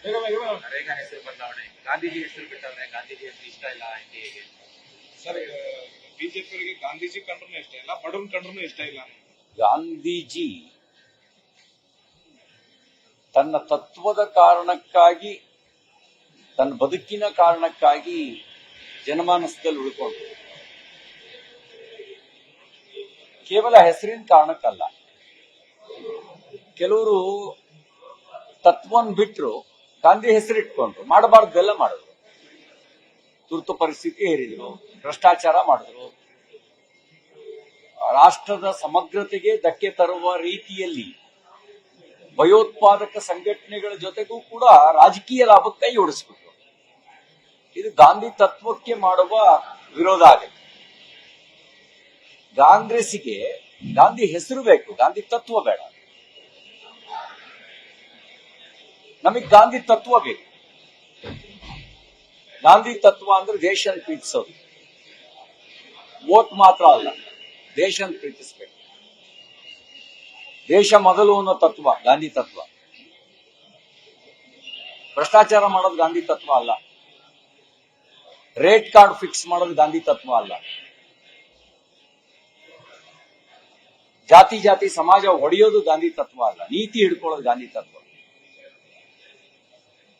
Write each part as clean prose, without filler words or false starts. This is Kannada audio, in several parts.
ನರೇಗಾ ಹೆಸರು ಬದಲಾವಣೆ, ಗಾಂಧೀಜಿ ಹೆಸರು ಬಿಟ್ಟವ್ರೆ, ಗಾಂಧೀಜಿ ಹೆಸರು ಇಷ್ಟ ಇಲ್ಲ ಎನ್ಡಿಎಗೆ. ಸರ್, ಬಿಜೆಪಿಯವರಿಗೆ ಗಾಂಧೀಜಿ ಕಂಡ್ರೂ ಇಷ್ಟ ಇಲ್ಲ, ಬಡವನ್ ಕಂಡ್ರೂ ಇಷ್ಟ ಇಲ್ಲ. ಗಾಂಧೀಜಿ ತನ್ನ ತತ್ವದ ಕಾರಣಕ್ಕಾಗಿ, ತನ್ನ ಬದುಕಿನ ಕಾರಣಕ್ಕಾಗಿ ಜನಮಾನಸದಲ್ಲಿ ಉಳ್ಕೊಂಡ್ರು. ಕೇವಲ ಹೆಸರಿನ ಕಾರಣಕ್ಕಲ್ಲ. ಕೆಲವರು ತತ್ವನ್ ಬಿಟ್ರು, ಗಾಂಧಿ ಹೆಸರಿಟ್ಕೊಂಡ್ರು, ಮಾಡಬಾರ್ದೆಲ್ಲ ಮಾಡಿದ್ರು. ತುರ್ತು ಪರಿಸ್ಥಿತಿ ಹೇರಿದ್ರು, ಭ್ರಷ್ಟಾಚಾರ ಮಾಡಿದ್ರು, ರಾಷ್ಟ್ರದ ಸಮಗ್ರತೆಗೆ ಧಕ್ಕೆ ತರುವ ರೀತಿಯಲ್ಲಿ ಭಯೋತ್ಪಾದಕ ಸಂಘಟನೆಗಳ ಜೊತೆಗೂ ಕೂಡ ರಾಜಕೀಯ ಲಾಭಕ್ಕೆ ಕೈ ಓಡಿಸ್ಬಿಟ್ರು. ಇದು ಗಾಂಧಿ ತತ್ವಕ್ಕೆ ಮಾಡುವ ವಿರೋಧ ಆಗುತ್ತೆ. ಕಾಂಗ್ರೆಸ್ಸಿಗೆ ಗಾಂಧಿ ಹೆಸರು ಬೇಕು, ಗಾಂಧಿ ತತ್ವ ಬೇಡ. ನಮಗೆ ಗಾಂಧಿ ತತ್ವ ಬೇಕು. ಗಾಂಧಿ ತತ್ವ ಅಂದ್ರೆ ದೇಶನ ಪ್ರೀತಿಸೋದು, ವೋಟ್ ಮಾತ್ರ ಅಲ್ಲ, ದೇಶನ ಪ್ರೀತಿಸಬೇಕು. ದೇಶ ಮೊದಲು ಅನ್ನೋ ತತ್ವ ಗಾಂಧಿ ತತ್ವ. ಭ್ರಷ್ಟಾಚಾರ ಮಾಡೋದು ಗಾಂಧಿ ತತ್ವ ಅಲ್ಲ. ರೇಟ್ ಕಾರ್ಡ್ ಫಿಕ್ಸ್ ಮಾಡೋದು ಗಾಂಧಿ ತತ್ವ ಅಲ್ಲ. ಜಾತಿ ಜಾತಿ ಸಮಾಜ ಒಡೆಯೋದು ಗಾಂಧಿ ತತ್ವ ಅಲ್ಲ. ನೀತಿ ಹಿಡ್ಕೊಳ್ಳೋದು ಗಾಂಧಿ ತತ್ವ.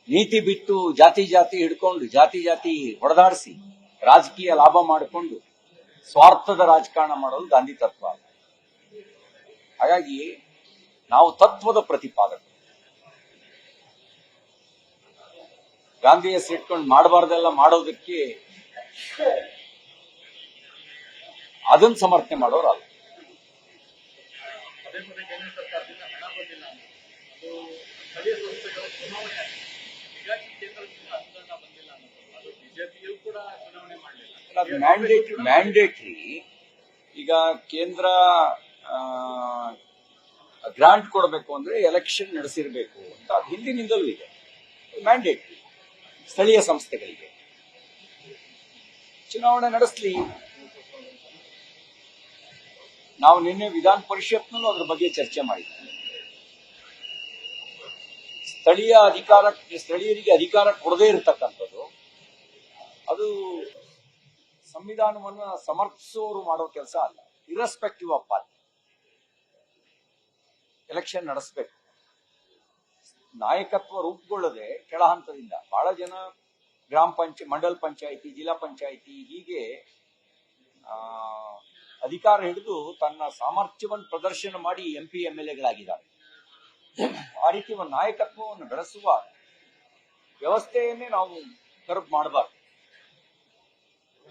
ನೀತಿ ಬಿಟ್ಟು ಜಾತಿ ಜಾತಿ ಹಿಡ್ಕೊಂಡು ಜಾತಿ ಜಾತಿ ಹೊಡೆದಾಡಿಸಿ ರಾಜಕೀಯ ಲಾಭ ಮಾಡಿಕೊಂಡು ಸ್ವಾರ್ಥದ ರಾಜಕಾರಣ ಮಾಡೋದು ಗಾಂಧಿ ತತ್ವ ಅಲ್ಲ. ಹಾಗಾಗಿ ನಾವು ತತ್ವದ ಪ್ರತಿಪಾದಕರು. ಗಾಂಧಿ ಹೆಸರಿಟ್ಕೊಂಡು ಮಾಡಬಾರ್ದೆಲ್ಲ ಮಾಡೋದಕ್ಕೆ ಅದನ್ನ ಸಮರ್ಥನೆ ಮಾಡೋರಲ್ಲ. ಮ್ಯಾಂಡೇಟ್ರಿ. ಈಗ ಕೇಂದ್ರ ಗ್ರಾಂಟ್ ಕೊಡಬೇಕು ಅಂದ್ರೆ ಎಲೆಕ್ಷನ್ ನಡೆಸಿರ್ಬೇಕು ಅಂತ ಹಿಂದಿನಿಂದಲೂ ಇದೆ. ಮ್ಯಾಂಡೇಟ್ರಿ ಸ್ಥಳೀಯ ಸಂಸ್ಥೆಗಳಿಗೆ ಚುನಾವಣೆ ನಡೆಸಲಿ. ನಾವು ನಿನ್ನೆ ವಿಧಾನ ಪರಿಷತ್ನಲ್ಲೂ ಅದ್ರ ಬಗ್ಗೆ ಚರ್ಚೆ ಮಾಡಿದ್ವಿ. ಸ್ಥಳೀಯರಿಗೆ ಅಧಿಕಾರ ಕೊಡದೇ ಇರತಕ್ಕಂಥದ್ದು ಅದು ಸಂವಿಧಾನವನ್ನ ಸಮರ್ಥಿಸೋರು ಮಾಡೋ ಕೆಲಸ ಅಲ್ಲ. ಇರ್ರೆಸ್ಪೆಕ್ಟಿವ್ ಆಫ್ ಪಾರ್ಟಿ ಎಲೆಕ್ಷನ್ ನಡೆಸಬೇಕು. ನಾಯಕತ್ವ ರೂಪುಗೊಳ್ಳದೆ ಕೆಳ ಹಂತದಿಂದ ಬಹಳ ಜನ ಮಂಡಲ ಪಂಚಾಯಿತಿ, ಜಿಲ್ಲಾ ಪಂಚಾಯಿತಿ ಹೀಗೆ ಅಧಿಕಾರ ಹಿಡಿದು ತನ್ನ ಸಾಮರ್ಥ್ಯವನ್ನು ಪ್ರದರ್ಶನ ಮಾಡಿ MP MLA ಗಳಾಗಿದ್ದಾರೆ. ಆ ರೀತಿ ಒಂದು ನಾಯಕತ್ವವನ್ನು ಬೆಳೆಸುವ ವ್ಯವಸ್ಥೆಯನ್ನೇ ನಾವು ಕರಬ್ ಮಾಡಬಾರ್ದು.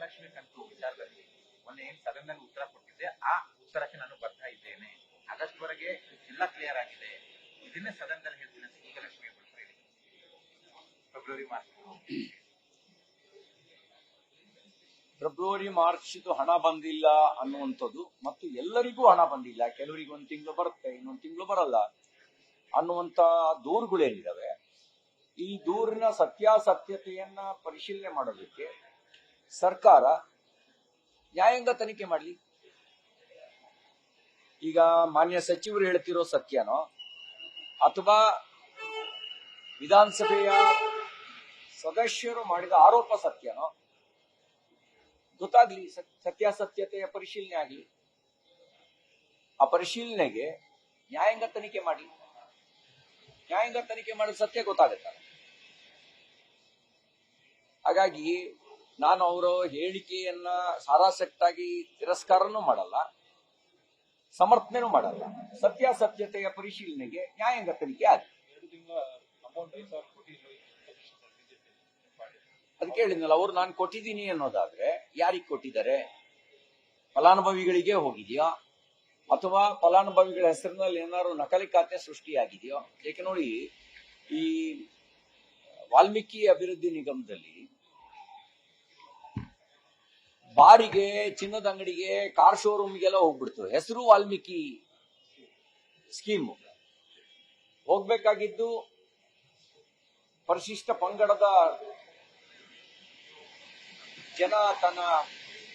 ಲಕ್ಷ್ಮಿ ಕಂತು ವಿಚಾರದಲ್ಲಿ ಮೊನ್ನೆ ಏನ್ ಸದನದಲ್ಲಿ ಉತ್ತರ ಕೊಟ್ಟಿದ್ದೆ, ಆ ಉತ್ತರಕ್ಕೆ ನಾನು ಬರ್ತಾ ಇದ್ದೇನೆ. ಆಗಸ್ಟ್ ವರೆಗೆ ಎಲ್ಲ ಕ್ಲಿಯರ್ ಆಗಿದೆ. ಇದನ್ನೇ ಸದನದಲ್ಲಿ ಹೇಳ್ತೀನಿ. ಈಗ ಲಕ್ಷ್ಮಿ ಫೆಬ್ರವರಿ ಮಾರ್ಚ್ ಹಣ ಬಂದಿಲ್ಲ ಅನ್ನುವಂಥದ್ದು ಮತ್ತು ಎಲ್ಲರಿಗೂ ಹಣ ಬಂದಿಲ್ಲ, ಕೆಲವರಿಗೆ ಒಂದು ತಿಂಗಳು ಬರುತ್ತೆ, ಇನ್ನೊಂದು ತಿಂಗಳು ಬರಲ್ಲ ಅನ್ನುವಂತ ದೂರುಗಳೇನಿದಾವೆ, ಈ ದೂರಿನ ಸತ್ಯಾಸತ್ಯತೆಯನ್ನ ಪರಿಶೀಲನೆ ಮಾಡೋದಕ್ಕೆ ಸರ್ಕಾರ ನ್ಯಾಯಾಂಗ ತನಿಖೆ ಮಾಡಲಿ. ಈಗ ಮಾನ್ಯ ಸಚಿವರು ಹೇಳ್ತಿರೋ ಸತ್ಯನೋ ಅಥವಾ ವಿಧಾನಸಭೆಯ ಸದಸ್ಯರು ಮಾಡಿದ ಆರೋಪ ಸತ್ಯನೋ ಗೊತ್ತಾಗ್ಲಿ. ಸತ್ಯಾಸತ್ಯತೆಯ ಪರಿಶೀಲನೆ ಆಗಲಿ. ಆ ಪರಿಶೀಲನೆಗೆ ನ್ಯಾಯಾಂಗ ತನಿಖೆ ಮಾಡಲಿ. ನ್ಯಾಯಾಂಗ ತನಿಖೆ ಮಾಡಿದ ಸತ್ಯ ಗೊತ್ತಾಗುತ್ತೆ. ಹಾಗಾಗಿ ನಾನು ಅವರ ಹೇಳಿಕೆಯನ್ನ ಸಾರಾಸಟ್ಟಾಗಿ ತಿರಸ್ಕಾರನೂ ಮಾಡಲ್ಲ, ಸಮರ್ಥನೆನೂ ಮಾಡಲ್ಲ. ಸತ್ಯಾಸತ್ಯತೆಯ ಪರಿಶೀಲನೆಗೆ ನ್ಯಾಯಾಂಗ ತನಿಖೆ ಆಗಲಿ. ಅದಕ್ಕೆ ಹೇಳಿದ್ನಲ್ಲ, ಅವ್ರು ನಾನು ಕೊಟ್ಟಿದ್ದೀನಿ ಅನ್ನೋದಾದ್ರೆ ಯಾರಿಗೆ ಕೊಟ್ಟಿದ್ದಾರೆ? ಫಲಾನುಭವಿಗಳಿಗೆ ಹೋಗಿದೆಯಾ ಅಥವಾ ಫಲಾನುಭವಿಗಳ ಹೆಸರಿನಲ್ಲಿ ಏನಾದ್ರು ನಕಲಿ ಖಾತೆ ಸೃಷ್ಟಿಯಾಗಿದೆಯೋ? ಏಕೆ ನೋಡಿ, ಈ ವಾಲ್ಮೀಕಿ ಅಭಿವೃದ್ಧಿ ನಿಗಮದಲ್ಲಿ ಬಾರಿಗೆ, ಚಿನ್ನದ ಅಂಗಡಿಗೆ, ಕಾರ್ ಶೋರೂಮ್ಗೆಲ್ಲ ಹೋಗ್ಬಿಡ್ತು. ಹೆಸರು ವಾಲ್ಮೀಕಿ ಸ್ಕೀಮ್. ಹೋಗ್ಬೇಕಾಗಿದ್ದು ಪರಿಶಿಷ್ಟ ಪಂಗಡದ ಜನ ತನ್ನ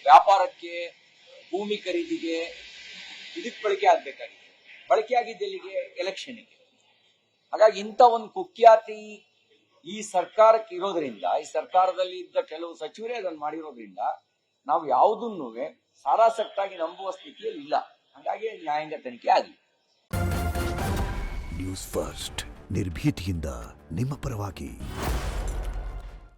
ವ್ಯಾಪಾರಕ್ಕೆ, ಭೂಮಿ ಖರೀದಿಗೆ, ಇದಕ್ಕೆ ಬಳಕೆ ಆಗ್ಬೇಕಾಗಿದೆ. ಬಳಕೆ ಆಗಿದ್ದೆಲ್ಲಿಗೆ? ಎಲೆಕ್ಷನ್ಗೆ. ಹಾಗಾಗಿ ಇಂಥ ಒಂದು ಕುಖ್ಯಾತಿ ಈ ಸರ್ಕಾರಕ್ಕೆ ಇರೋದ್ರಿಂದ, ಈ ಸರ್ಕಾರದಲ್ಲಿ ಇದ್ದ ಕೆಲವು ಸಚಿವರೇ ಅದನ್ನು ಮಾಡಿರೋದ್ರಿಂದ ನಾವು ಯಾವುದನ್ನು ಸಾರಾಸಟ್ಟಾಗಿ ನಂಬುವ ಸ್ಥಿತಿಯಲ್ಲಿ ಇಲ್ಲ. ಹಾಗಾಗಿ ನ್ಯಾಯಾಂಗ ತನಿಖೆ ಆಗಲಿ. ನ್ಯೂಸ್ ಫಸ್ಟ್ ನಿರ್ಭೀತಿಯಿಂದ ನಿಮ್ಮ ಪರವಾಗಿ.